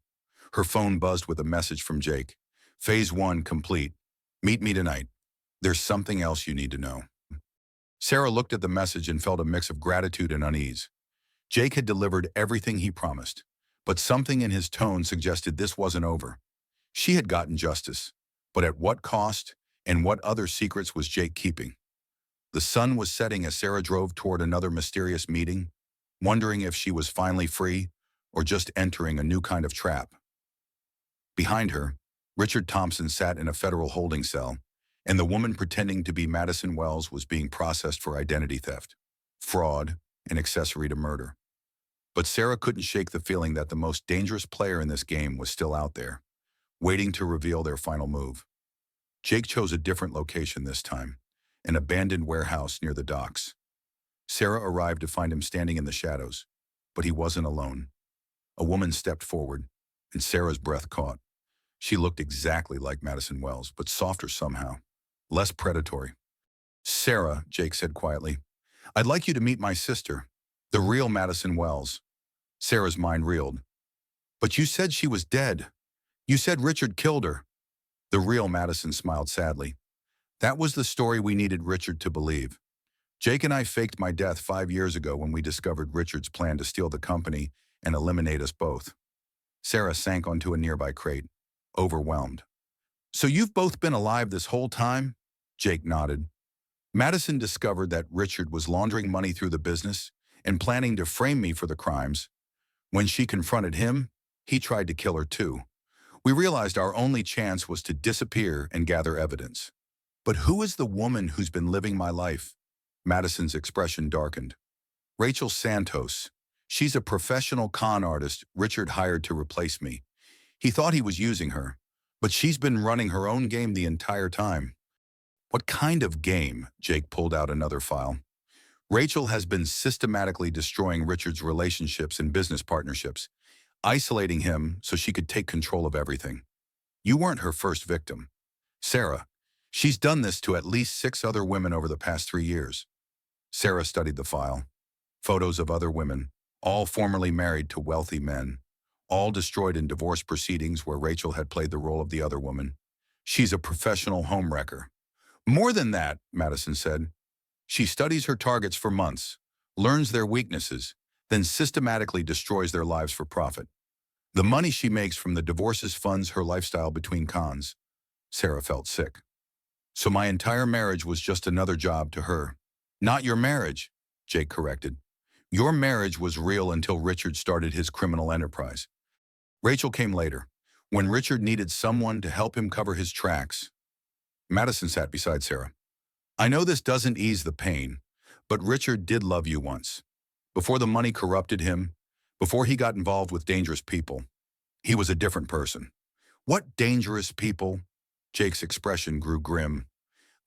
Her phone buzzed with a message from Jake. Phase 1 complete. Meet me tonight. There's something else you need to know. Sarah looked at the message and felt a mix of gratitude and unease. Jake had delivered everything he promised, but something in his tone suggested this wasn't over. She had gotten justice, but at what cost and what other secrets was Jake keeping? The sun was setting as Sarah drove toward another mysterious meeting, wondering if she was finally free or just entering a new kind of trap. Behind her, Richard Thompson sat in a federal holding cell, and the woman pretending to be Madison Wells was being processed for identity theft, fraud, and accessory to murder. But Sarah couldn't shake the feeling that the most dangerous player in this game was still out there, waiting to reveal their final move. Jake chose a different location this time, an abandoned warehouse near the docks. Sarah arrived to find him standing in the shadows, but he wasn't alone. A woman stepped forward, and Sarah's breath caught. She looked exactly like Madison Wells, but softer somehow, less predatory. Sarah, Jake said quietly, I'd like you to meet my sister, the real Madison Wells. Sarah's mind reeled. But you said she was dead. You said Richard killed her. The real Madison smiled sadly. That was the story we needed Richard to believe. Jake and I faked my death 5 years ago when we discovered Richard's plan to steal the company and eliminate us both. Sarah sank onto a nearby crate, overwhelmed. So you've both been alive this whole time? Jake nodded. Madison discovered that Richard was laundering money through the business and planning to frame me for the crimes. When she confronted him, he tried to kill her too. We realized our only chance was to disappear and gather evidence. But who is the woman who's been living my life? Madison's expression darkened. Rachel Santos. She's a professional con artist Richard hired to replace me. He thought he was using her, but she's been running her own game the entire time. What kind of game? Jake pulled out another file. Rachel has been systematically destroying Richard's relationships and business partnerships, isolating him so she could take control of everything. You weren't her first victim. Sarah. She's done this to at least 6 other women over the past 3 years. Sarah studied the file. Photos of other women, all formerly married to wealthy men, all destroyed in divorce proceedings where Rachel had played the role of the other woman. She's a professional homewrecker. More than that, Madison said. She studies her targets for months, learns their weaknesses, then systematically destroys their lives for profit. The money she makes from the divorces funds her lifestyle between cons. Sarah felt sick. So my entire marriage was just another job to her. Not your marriage, Jake corrected. Your marriage was real until Richard started his criminal enterprise. Rachel came later, when Richard needed someone to help him cover his tracks. Madison sat beside Sarah. I know this doesn't ease the pain, but Richard did love you once. Before the money corrupted him, before he got involved with dangerous people, he was a different person. What dangerous people? Jake's expression grew grim.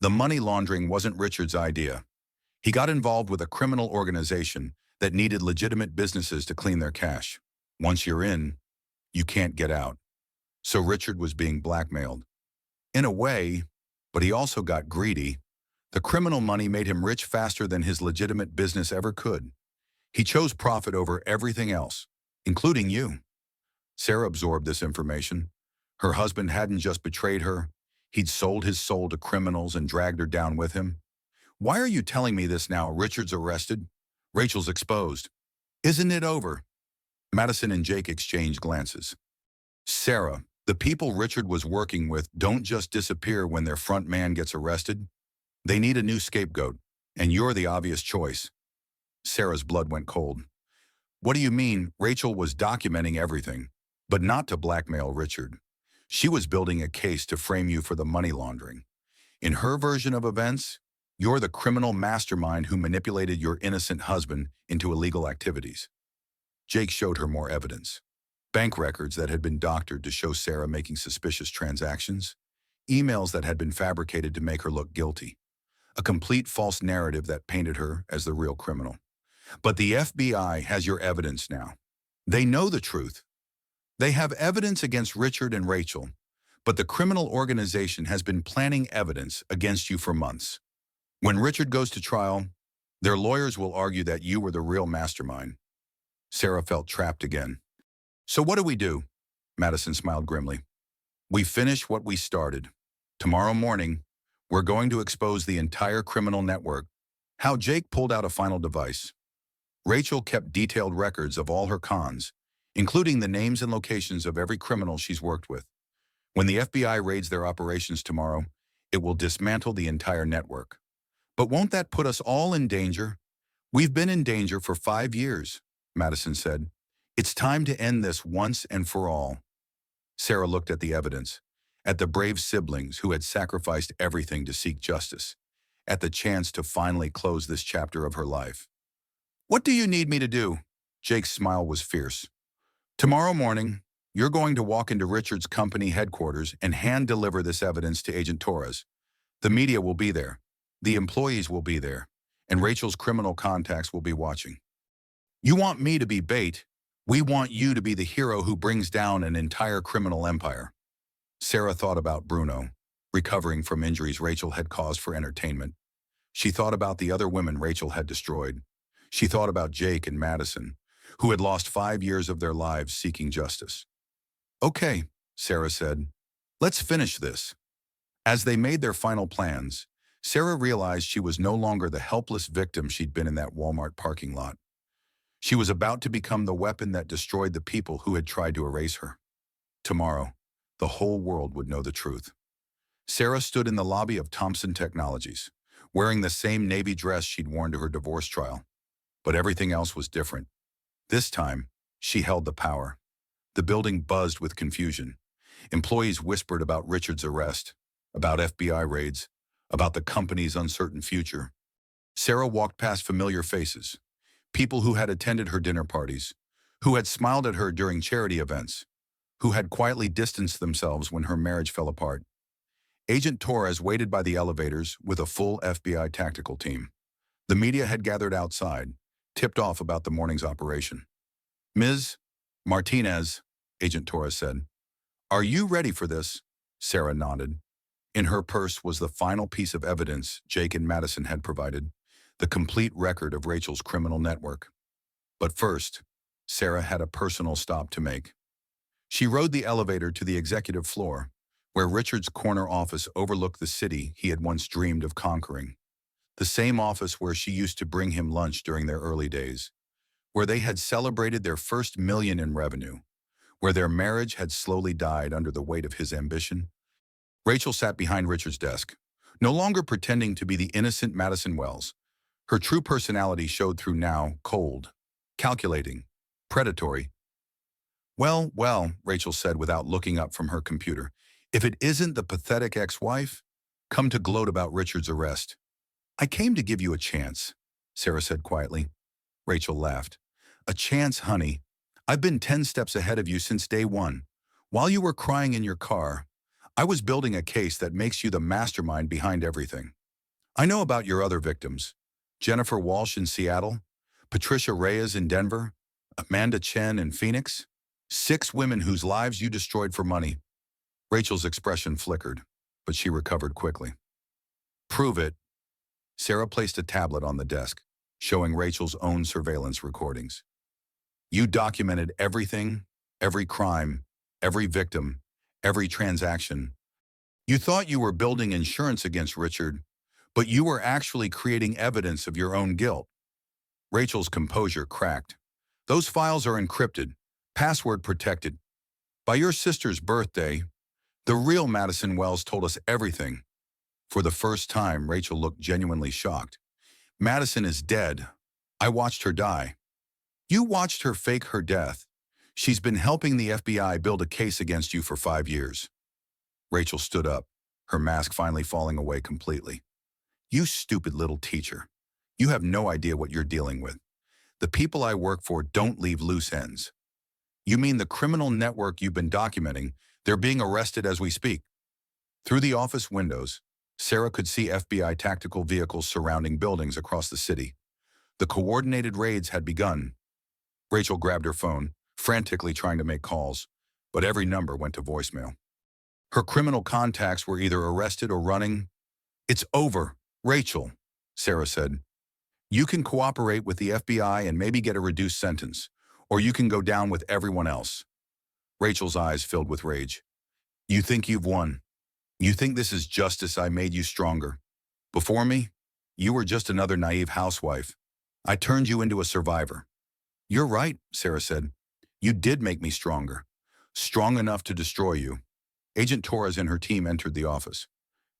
The money laundering wasn't Richard's idea. He got involved with a criminal organization that needed legitimate businesses to clean their cash. Once you're in, you can't get out. So Richard was being blackmailed. In a way, but he also got greedy. The criminal money made him rich faster than his legitimate business ever could. He chose profit over everything else, including you. Sarah absorbed this information. Her husband hadn't just betrayed her. He'd sold his soul to criminals and dragged her down with him. Why are you telling me this now? Richard's arrested. Rachel's exposed. Isn't it over? Madison and Jake exchanged glances. Sarah, the people Richard was working with don't just disappear when their front man gets arrested. They need a new scapegoat, and you're the obvious choice. Sarah's blood went cold. What do you mean? Rachel was documenting everything, but not to blackmail Richard. She was building a case to frame you for the money laundering. In her version of events, you're the criminal mastermind who manipulated your innocent husband into illegal activities. Jake showed her more evidence. Bank records that had been doctored to show Sarah making suspicious transactions, emails that had been fabricated to make her look guilty, a complete false narrative that painted her as the real criminal. But the FBI has your evidence now. They know the truth. They have evidence against Richard and Rachel, but the criminal organization has been planning evidence against you for months. When Richard goes to trial, their lawyers will argue that you were the real mastermind. Sarah felt trapped again. So what do? Madison smiled grimly. We finish what we started. Tomorrow morning, we're going to expose the entire criminal network. How Jake pulled out a final device. Rachel kept detailed records of all her cons, including the names and locations of every criminal she's worked with. When the FBI raids their operations tomorrow, it will dismantle the entire network. But won't that put us all in danger? We've been in danger for 5 years, Madison said. It's time to end this once and for all. Sarah looked at the evidence, at the brave siblings who had sacrificed everything to seek justice, at the chance to finally close this chapter of her life. What do you need me to do? Jake's smile was fierce. Tomorrow morning, you're going to walk into Richard's company headquarters and hand-deliver this evidence to Agent Torres. The media will be there. The employees will be there. And Rachel's criminal contacts will be watching. You want me to be bait. We want you to be the hero who brings down an entire criminal empire. Sarah thought about Bruno, recovering from injuries Rachel had caused for entertainment. She thought about the other women Rachel had destroyed. She thought about Jake and Madison, who had lost 5 years of their lives seeking justice. Okay, Sarah said, let's finish this. As they made their final plans, Sarah realized she was no longer the helpless victim she'd been in that Walmart parking lot. She was about to become the weapon that destroyed the people who had tried to erase her. Tomorrow, the whole world would know the truth. Sarah stood in the lobby of Thompson Technologies, wearing the same navy dress she'd worn to her divorce trial. But everything else was different. This time, she held the power. The building buzzed with confusion. Employees whispered about Richard's arrest, about FBI raids, about the company's uncertain future. Sarah walked past familiar faces, people who had attended her dinner parties, who had smiled at her during charity events, who had quietly distanced themselves when her marriage fell apart. Agent Torres waited by the elevators with a full FBI tactical team. The media had gathered outside, tipped off about the morning's operation. "Ms. Martinez," Agent Torres said. "Are you ready for this?" Sarah nodded. In her purse was the final piece of evidence Jake and Madison had provided, the complete record of Rachel's criminal network. But first, Sarah had a personal stop to make. She rode the elevator to the executive floor, where Richard's corner office overlooked the city he had once dreamed of conquering. The same office where she used to bring him lunch during their early days, where they had celebrated their first million in revenue, where their marriage had slowly died under the weight of his ambition. Rachel sat behind Richard's desk, no longer pretending to be the innocent Madison Wells. Her true personality showed through now, cold, calculating, predatory. Well, Rachel said without looking up from her computer. "If it isn't the pathetic ex-wife, come to gloat about Richard's arrest." "I came to give you a chance," Sarah said quietly. Rachel laughed. "A chance, honey. I've been 10 steps ahead of you since day one. While you were crying in your car, I was building a case that makes you the mastermind behind everything. I know about your other victims. Jennifer Walsh in Seattle, Patricia Reyes in Denver, Amanda Chen in Phoenix. 6 women whose lives you destroyed for money." Rachel's expression flickered, but she recovered quickly. "Prove it." Sarah placed a tablet on the desk, showing Rachel's own surveillance recordings. "You documented everything, every crime, every victim, every transaction. You thought you were building insurance against Richard, but you were actually creating evidence of your own guilt." Rachel's composure cracked. "Those files are encrypted, password protected. By your sister's birthday, the real Madison Wells told us everything." For the first time, Rachel looked genuinely shocked. "Madison is dead. I watched her die." "You watched her fake her death. She's been helping the FBI build a case against you for 5 years. Rachel stood up, her mask finally falling away completely. "You stupid little teacher. You have no idea what you're dealing with. The people I work for don't leave loose ends." "You mean the criminal network you've been documenting? They're being arrested as we speak." Through the office windows, Sarah could see FBI tactical vehicles surrounding buildings across the city. The coordinated raids had begun. Rachel grabbed her phone, frantically trying to make calls, but every number went to voicemail. Her criminal contacts were either arrested or running. "It's over, Rachel," Sarah said. "You can cooperate with the FBI and maybe get a reduced sentence, or you can go down with everyone else." Rachel's eyes filled with rage. "You think you've won? You think this is justice? I made you stronger. Before me, you were just another naive housewife. I turned you into a survivor." "You're right," Sarah said. "You did make me stronger. Strong enough to destroy you." Agent Torres and her team entered the office.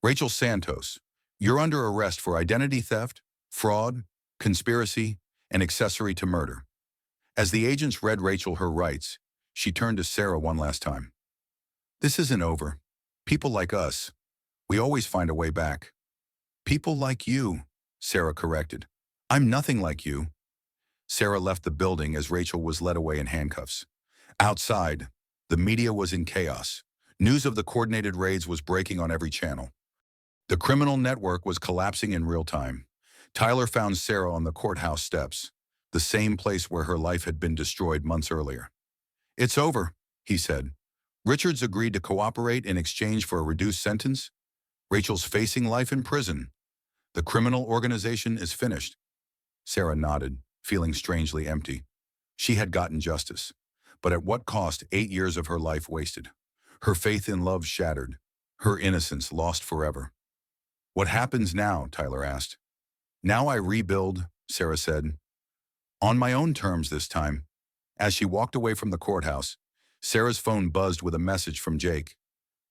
"Rachel Santos, you're under arrest for identity theft, fraud, conspiracy, and accessory to murder." As the agents read Rachel her rights, she turned to Sarah one last time. "This isn't over. People like us, we always find a way back." "People like you," Sarah corrected. "I'm nothing like you." Sarah left the building as Rachel was led away in handcuffs. Outside, the media was in chaos. News of the coordinated raids was breaking on every channel. The criminal network was collapsing in real time. Tyler found Sarah on the courthouse steps, the same place where her life had been destroyed months earlier. "It's over," he said. "Richards agreed to cooperate in exchange for a reduced sentence. Rachel's facing life in prison. The criminal organization is finished." Sarah nodded, feeling strangely empty. She had gotten justice, but at what cost? 8 years of her life wasted. Her faith in love shattered. Her innocence lost forever. "What happens now?" Tyler asked. "Now I rebuild," Sarah said. "On my own terms this time." As she walked away from the courthouse, Sarah's phone buzzed with a message from Jake.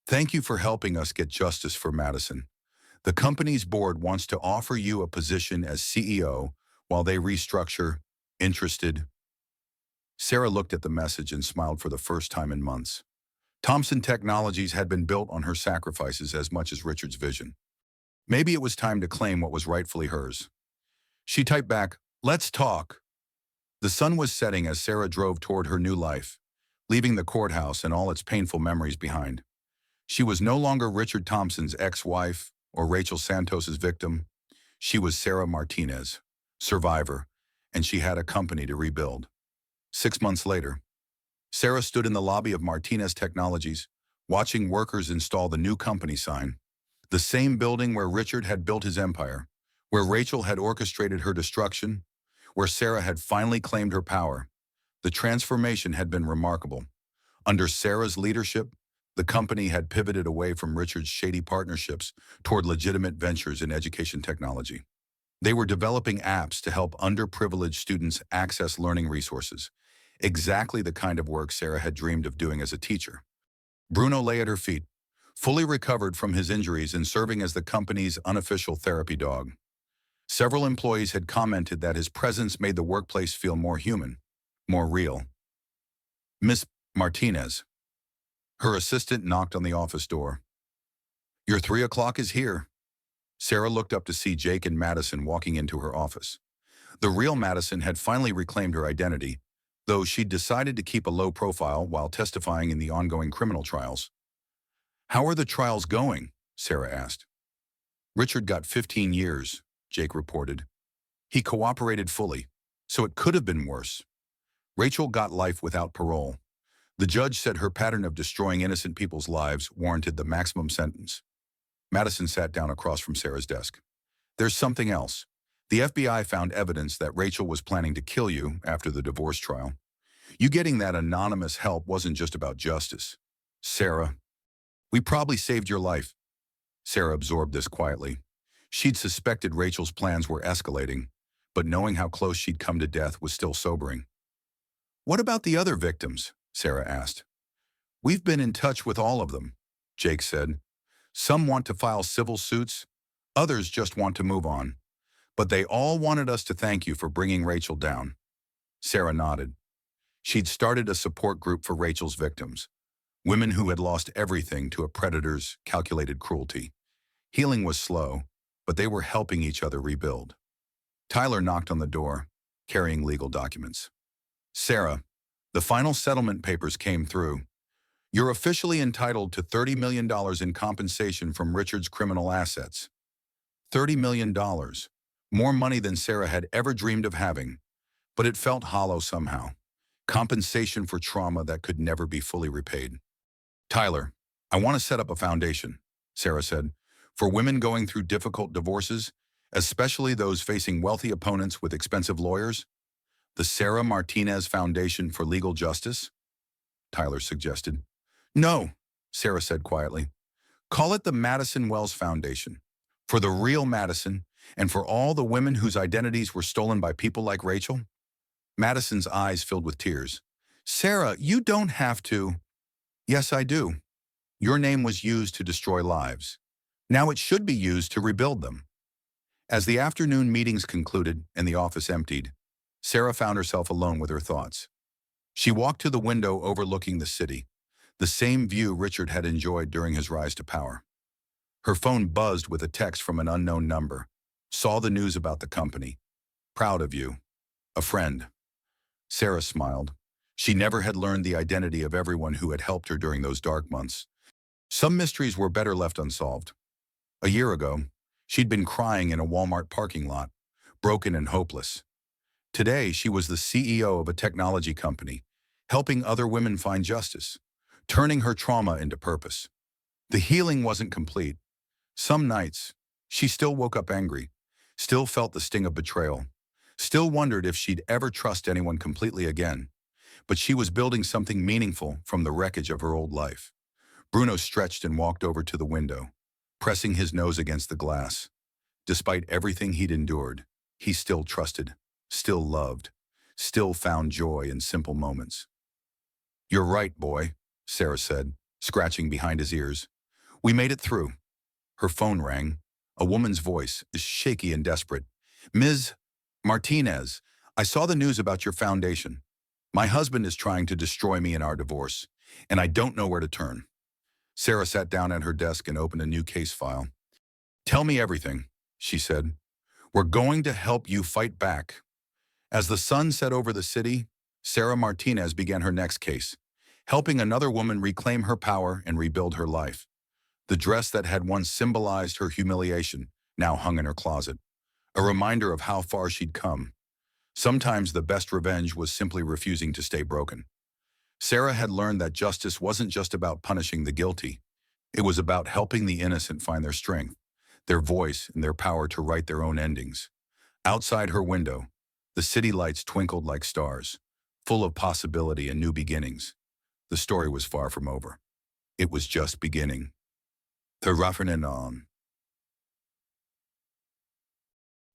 "Thank you for helping us get justice for Madison. The company's board wants to offer you a position as CEO while they restructure. Interested? Sarah looked at the message and smiled for the first time in months. Thompson Technologies had been built on her sacrifices as much as Richard's vision. Maybe it was time to claim what was rightfully hers. She typed back, "Let's talk." The sun was setting as Sarah drove toward her new life, leaving the courthouse and all its painful memories behind. She was no longer Richard Thompson's ex-wife or Rachel Santos's victim. She was Sarah Martinez, survivor, and she had a company to rebuild. 6 months later, Sarah stood in the lobby of Martinez Technologies, watching workers install the new company sign. The same building where Richard had built his empire, where Rachel had orchestrated her destruction, where Sarah had finally claimed her power. The transformation had been remarkable. Under Sarah's leadership, the company had pivoted away from Richard's shady partnerships toward legitimate ventures in education technology. They were developing apps to help underprivileged students access learning resources, exactly the kind of work Sarah had dreamed of doing as a teacher. Bruno lay at her feet, fully recovered from his injuries and serving as the company's unofficial therapy dog. Several employees had commented that his presence made the workplace feel more human, more real. "Miss Martinez." Her assistant knocked on the office door. "Your 3 o'clock is here." Sarah looked up to see Jake and Madison walking into her office. The real Madison had finally reclaimed her identity, though she'd decided to keep a low profile while testifying in the ongoing criminal trials. "How are the trials going?" Sarah asked. "Richard got 15 years, Jake reported. "He cooperated fully, so it could have been worse. Rachel got life without parole. The judge said her pattern of destroying innocent people's lives warranted the maximum sentence." Madison sat down across from Sarah's desk. "There's something else. The FBI found evidence that Rachel was planning to kill you after the divorce trial. You getting that anonymous help wasn't just about justice. Sarah, we probably saved your life." Sarah absorbed this quietly. She'd suspected Rachel's plans were escalating, but knowing how close she'd come to death was still sobering. "What about the other victims?" Sarah asked. "We've been in touch with all of them," Jake said. "Some want to file civil suits, others just want to move on. But they all wanted us to thank you for bringing Rachel down." Sarah nodded. She'd started a support group for Rachel's victims, women who had lost everything to a predator's calculated cruelty. Healing was slow, but they were helping each other rebuild. Tyler knocked on the door, carrying legal documents. "Sarah, the final settlement papers came through. You're officially entitled to $30 million in compensation from Richard's criminal assets." $30 million. More money than Sarah had ever dreamed of having, but it felt hollow somehow. Compensation for trauma that could never be fully repaid. "Tyler, I want to set up a foundation," Sarah said, "for women going through difficult divorces, especially those facing wealthy opponents with expensive lawyers. The Sarah Martinez Foundation for Legal Justice?" Tyler suggested. "No," Sarah said quietly. "Call it the Madison Wells Foundation, for the real Madison and for all the women whose identities were stolen by people like Rachel." Madison's eyes filled with tears. "Sarah, you don't have to." "Yes, I do. Your name was used to destroy lives. Now it should be used to rebuild them." As the afternoon meetings concluded and the office emptied, Sarah found herself alone with her thoughts. She walked to the window overlooking the city, the same view Richard had enjoyed during his rise to power. Her phone buzzed with a text from an unknown number. "Saw the news about the company. Proud of you. A friend." Sarah smiled. She never had learned the identity of everyone who had helped her during those dark months. Some mysteries were better left unsolved. A year ago, she'd been crying in a Walmart parking lot, broken and hopeless. Today, she was the CEO of a technology company, helping other women find justice, turning her trauma into purpose. The healing wasn't complete. Some nights, she still woke up angry, still felt the sting of betrayal, still wondered if she'd ever trust anyone completely again. But she was building something meaningful from the wreckage of her old life. Bruno stretched and walked over to the window, pressing his nose against the glass. Despite everything he'd endured, he still trusted, still loved, still found joy in simple moments. "You're right, boy," Sarah said, scratching behind his ears. "We made it through." Her phone rang. A woman's voice is shaky and desperate. Ms. Martinez, I saw the news about your foundation. My husband is trying to destroy me in our divorce, and I don't know where to turn. Sarah sat down at her desk and opened a new case file. Tell me everything, she said. We're going to help you fight back. As the sun set over the city, Sarah Martinez began her next case, helping another woman reclaim her power and rebuild her life. The dress that had once symbolized her humiliation now hung in her closet, a reminder of how far she'd come. Sometimes the best revenge was simply refusing to stay broken. Sarah had learned that justice wasn't just about punishing the guilty. It was about helping the innocent find their strength, their voice, and their power to write their own endings. Outside her window, the city lights twinkled like stars, full of possibility and new beginnings. The story was far from over. It was just beginning. The Raffinen on.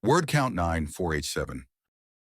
Word count 9487.